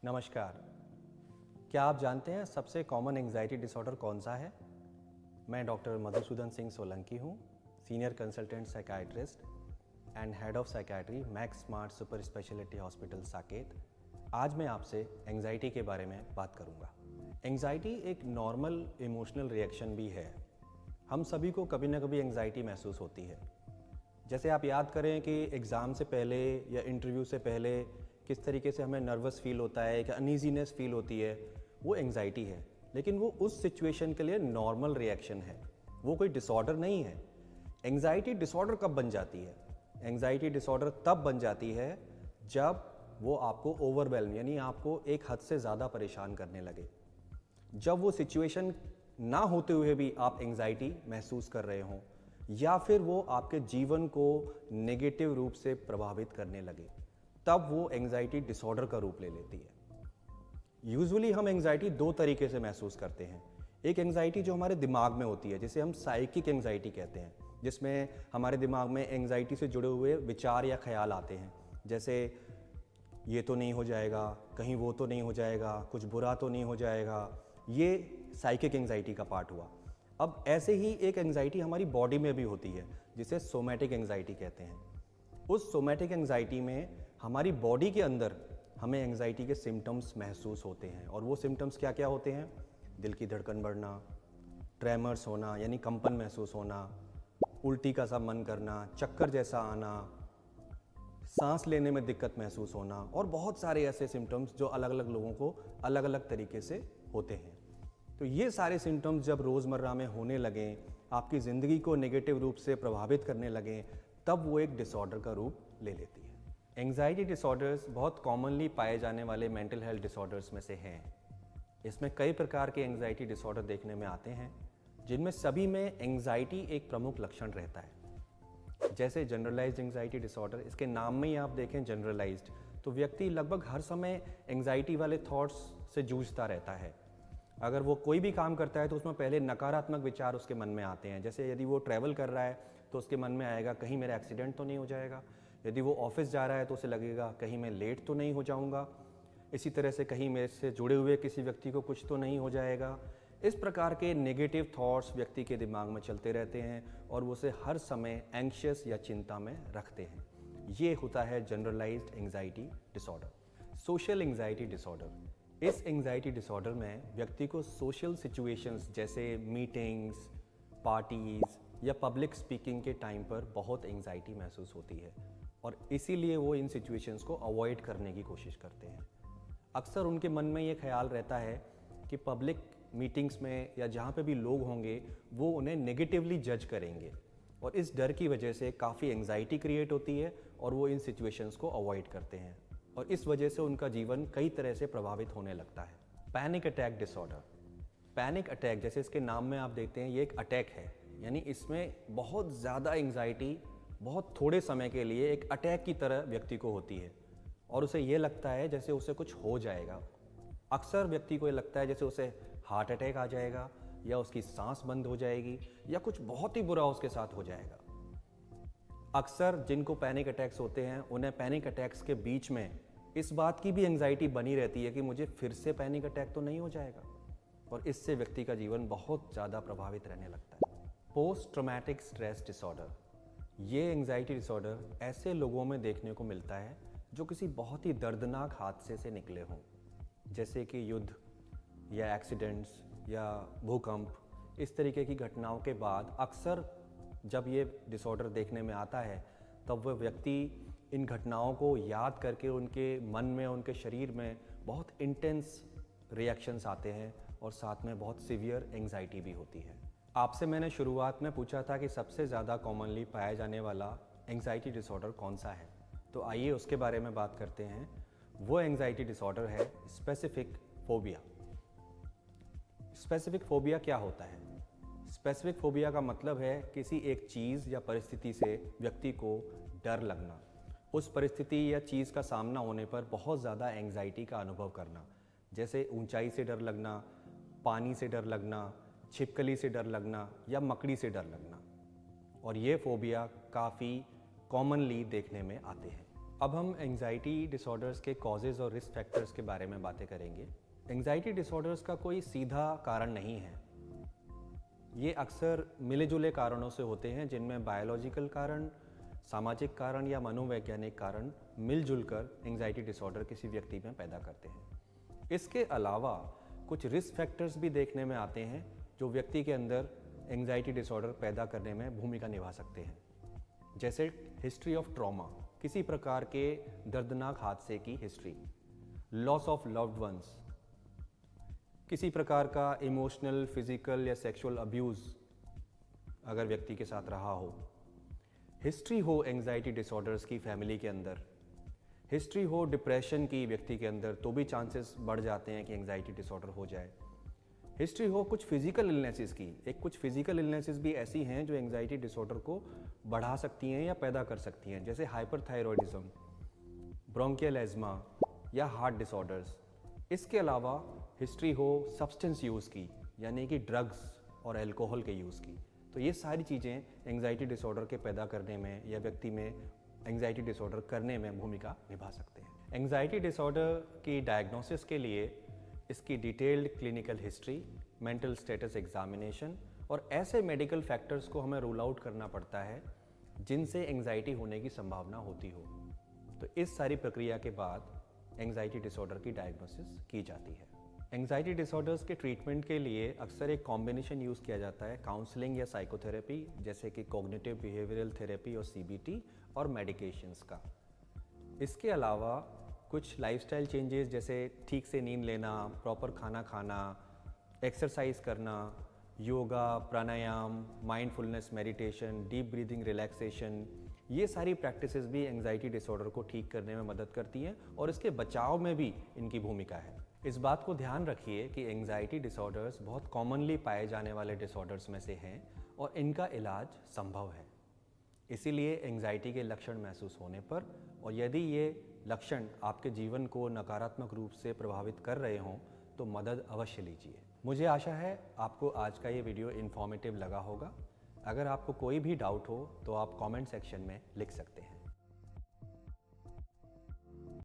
नमस्कार। क्या आप जानते हैं सबसे कॉमन एंग्जाइटी डिसऑर्डर कौन सा है? मैं डॉक्टर मधुसूदन सिंह सोलंकी हूँ, senior consultant psychiatrist and head of psychiatry max smart super speciality hospital Saket. आज मैं आपसे एंग्जाइटी के बारे में बात करूँगा। एंग्जाइटी एक नॉर्मल इमोशनल रिएक्शन भी है। हम सभी को कभी ना कभी एंग्जाइटी महसूस होती है। जैसे आप याद करें कि एग्ज़ाम से पहले या इंटरव्यू से पहले किस तरीके से हमें नर्वस फील होता है, एक अनईजीनेस फील होती है, वो एंग्जाइटी है। लेकिन वो उस सिचुएशन के लिए नॉर्मल रिएक्शन है, वो कोई डिसऑर्डर नहीं है। एंग्जाइटी डिसऑर्डर कब बन जाती है? एंग्जाइटी डिसऑर्डर तब बन जाती है जब वो आपको ओवरवेल्म यानी आपको एक हद से ज़्यादा परेशान करने लगे। जब वो सिचुएशन ना होते हुए भी आप एंग्जाइटी महसूस कर रहे हों, या फिर वो आपके जीवन को नेगेटिव रूप से प्रभावित करने लगे, तब वो एंग्जाइटी डिसऑर्डर का रूप ले लेती है। यूजुअली हम एंग्जाइटी दो तरीके से महसूस करते हैं। एक एंग्जाइटी जो हमारे दिमाग में होती है, जिसे हम साइकिक एंग्जाइटी कहते हैं, जिसमें हमारे दिमाग में एंग्जाइटी से जुड़े हुए विचार या ख्याल आते हैं, जैसे ये तो नहीं हो जाएगा, कहीं वो तो नहीं हो जाएगा, कुछ बुरा तो नहीं हो जाएगा। ये साइकिक एंग्जाइटी का पार्ट हुआ। अब ऐसे ही एक एंग्जाइटी हमारी बॉडी में भी होती है, जिसे सोमैटिक एंग्जाइटी कहते हैं। उस सोमैटिक एंग्जाइटी में हमारी बॉडी के अंदर हमें एंग्जाइटी के सिम्टम्स महसूस होते हैं। और वो सिम्टम्स क्या क्या होते हैं? दिल की धड़कन बढ़ना, ट्रेमर्स होना यानी कंपन महसूस होना, उल्टी का सा मन करना, चक्कर जैसा आना, सांस लेने में दिक्कत महसूस होना, और बहुत सारे ऐसे सिम्टम्स जो अलग अलग लोगों को अलग अलग तरीके से होते हैं। तो ये सारे सिम्टम्स जब रोज़मर्रा में होने लगें, आपकी ज़िंदगी को नेगेटिव रूप से प्रभावित करने लगें, तब वो एक डिसऑर्डर का रूप ले लेती है। एंग्जाइटी डिसऑर्डर्स बहुत कॉमनली पाए जाने वाले मेंटल हेल्थ डिसऑर्डर्स में से हैं। इसमें कई प्रकार के एंग्जाइटी डिसऑर्डर देखने में आते हैं, जिनमें सभी में एंग्जाइटी एक प्रमुख लक्षण रहता है। जैसे जनरलाइज्ड एंग्जाइटी डिसऑर्डर, इसके नाम में ही आप देखें जनरलाइज्ड, तो व्यक्ति लगभग हर समय एंग्जाइटी वाले थॉट्स से जूझता रहता है। अगर वो कोई भी काम करता है तो उसमें पहले नकारात्मक विचार उसके मन में आते हैं। जैसे यदि वो ट्रैवल कर रहा है तो उसके मन में आएगा कहीं मेरा एक्सीडेंट तो नहीं हो जाएगा। यदि वो ऑफिस जा रहा है तो उसे लगेगा कहीं मैं लेट तो नहीं हो जाऊंगा। इसी तरह से कहीं मेरे से जुड़े हुए किसी व्यक्ति को कुछ तो नहीं हो जाएगा। इस प्रकार के नेगेटिव थॉट्स व्यक्ति के दिमाग में चलते रहते हैं और वो उसे हर समय एंग्शियस या चिंता में रखते हैं। ये होता है generalised anxiety disorder. Social anxiety disorder, इस एंग्जाइटी डिसऑर्डर में व्यक्ति को सोशल सिचुएशंस जैसे मीटिंग्स, पार्टीज या पब्लिक स्पीकिंग के टाइम पर बहुत एंग्जाइटी महसूस होती है और इसीलिए वो इन सिचुएशंस को अवॉइड करने की कोशिश करते हैं। अक्सर उनके मन में ये ख्याल रहता है कि पब्लिक मीटिंग्स में या जहाँ पे भी लोग होंगे वो उन्हें नेगेटिवली जज करेंगे, और इस डर की वजह से काफ़ी एंग्जाइटी क्रिएट होती है और वो इन सिचुएशंस को अवॉइड करते हैं, और इस वजह से उनका जीवन कई तरह से प्रभावित होने लगता है। Panic attack disorder, panic attack जैसे इसके नाम में आप देखते हैं ये एक अटैक है, यानी इसमें बहुत ज़्यादा एंग्जाइटी बहुत थोड़े समय के लिए एक अटैक की तरह व्यक्ति को होती है और उसे ये लगता है जैसे उसे कुछ हो जाएगा। अक्सर व्यक्ति को ये लगता है जैसे उसे हार्ट अटैक आ जाएगा या उसकी सांस बंद हो जाएगी या कुछ बहुत ही बुरा उसके साथ हो जाएगा। अक्सर जिनको पैनिक अटैक्स होते हैं उन्हें पैनिक अटैक्स के बीच में इस बात की भी एंग्जाइटी बनी रहती है कि मुझे फिर से पैनिक अटैक तो नहीं हो जाएगा, और इससे व्यक्ति का जीवन बहुत ज़्यादा प्रभावित रहने लगता है। पोस्ट ट्रॉमेटिक स्ट्रेस डिसऑर्डर, ये एंग्जाइटी डिसऑर्डर ऐसे लोगों में देखने को मिलता है जो किसी बहुत ही दर्दनाक हादसे से निकले हों, जैसे कि युद्ध या एक्सीडेंट्स या भूकंप। इस तरीके की घटनाओं के बाद अक्सर जब ये डिसऑर्डर देखने में आता है तब वह व्यक्ति इन घटनाओं को याद करके उनके मन में, उनके शरीर में बहुत इंटेंस रिएक्शंस आते हैं और साथ में बहुत सीवियर एंग्जाइटी भी होती है। आपसे मैंने शुरुआत में पूछा था कि सबसे ज़्यादा कॉमनली पाया जाने वाला एंग्जाइटी डिसऑर्डर कौन सा है, तो आइए उसके बारे में बात करते हैं। वो एंग्जाइटी डिसऑर्डर है स्पेसिफिक फोबिया। स्पेसिफिक फोबिया क्या होता है? स्पेसिफिक फोबिया का मतलब है किसी एक चीज़ या परिस्थिति से व्यक्ति को डर लगना, उस परिस्थिति या चीज़ का सामना होने पर बहुत ज़्यादा एंग्जाइटी का अनुभव करना, जैसे ऊंचाई से डर लगना, पानी से डर लगना, छिपकली से डर लगना या मकड़ी से डर लगना। और ये फोबिया काफ़ी कॉमनली देखने में आते हैं। अब हम एंजाइटी डिसऑर्डर्स के कॉजेज़ और रिस्क फैक्टर्स के बारे में बातें करेंगे। एंजाइटी डिसऑर्डर्स का कोई सीधा कारण नहीं है। ये अक्सर मिले जुले कारणों से होते हैं, जिनमें बायोलॉजिकल कारण, सामाजिक कारण या मनोवैज्ञानिक कारण मिलजुल कर एंजाइटी डिसऑर्डर किसी व्यक्ति में पैदा करते हैं। इसके अलावा कुछ रिस्क फैक्टर्स भी देखने में आते हैं जो व्यक्ति के अंदर एंजाइटी डिसऑर्डर पैदा करने में भूमिका निभा सकते हैं, जैसे हिस्ट्री ऑफ ट्रॉमा, किसी प्रकार के दर्दनाक हादसे की history, loss of loved ones, किसी प्रकार का इमोशनल, फिजिकल या सेक्सुअल अब्यूज़ अगर व्यक्ति के साथ रहा हो, हिस्ट्री हो एंजाइटी डिसऑर्डर्स की फैमिली के अंदर, हिस्ट्री हो डिप्रेशन की व्यक्ति के अंदर, तो भी चांसेस बढ़ जाते हैं कि एंजाइटी डिसऑर्डर हो जाए। हिस्ट्री हो कुछ फिजिकल इलनेसेस की, कुछ फिजिकल इलनेसेस भी ऐसी हैं जो एंजाइटी डिसऑर्डर को बढ़ा सकती हैं या पैदा कर सकती हैं, जैसे हाइपरथायरॉयडिज्म, ब्रोंकियल एज्मा या हार्ट डिसऑर्डर्स। इसके अलावा हिस्ट्री हो सब्सटेंस यूज़ की, यानी कि ड्रग्स और अल्कोहल के यूज़ की, तो ये सारी चीज़ें एंजाइटी डिसऑर्डर के पैदा करने में या व्यक्ति में एंजाइटी डिसऑर्डर करने में भूमिका निभा सकते हैं। एंजाइटी डिसऑर्डर की डायग्नोसिस के लिए इसकी detailed clinical history, mental status examination और ऐसे मेडिकल फैक्टर्स को हमें रूल आउट करना पड़ता है जिनसे एंजाइटी होने की संभावना होती हो। तो इस सारी प्रक्रिया के बाद एंजाइटी डिसऑर्डर की डायग्नोसिस की जाती है। एंजाइटी डिसऑर्डर्स के ट्रीटमेंट के लिए अक्सर एक कॉम्बिनेशन यूज़ किया जाता है, काउंसलिंग या साइकोथेरेपी, जैसे कि कॉग्निटिव बिहेवियरल थेरेपी और CBT, और मेडिकेशंस का। इसके अलावा कुछ लाइफस्टाइल चेंजेस, जैसे ठीक से नींद लेना, प्रॉपर खाना खाना, एक्सरसाइज करना, yoga, pranayama, mindfulness, meditation, deep breathing, relaxation, ये सारी प्रैक्टिसेस भी एंजाइटी डिसऑर्डर को ठीक करने में मदद करती हैं और इसके बचाव में भी इनकी भूमिका है। इस बात को ध्यान रखिए कि एंजाइटी डिसऑर्डर्स बहुत कॉमनली पाए जाने वाले डिसऑर्डर्स में से हैं और इनका इलाज संभव है। इसीलिए एंजाइटी के लक्षण महसूस होने पर और यदि ये लक्षण आपके जीवन को नकारात्मक रूप से प्रभावित कर रहे हों तो मदद अवश्य लीजिए। मुझे आशा है आपको आज का ये वीडियो इन्फॉर्मेटिव लगा होगा। अगर आपको कोई भी डाउट हो तो आप कमेंट सेक्शन में लिख सकते हैं।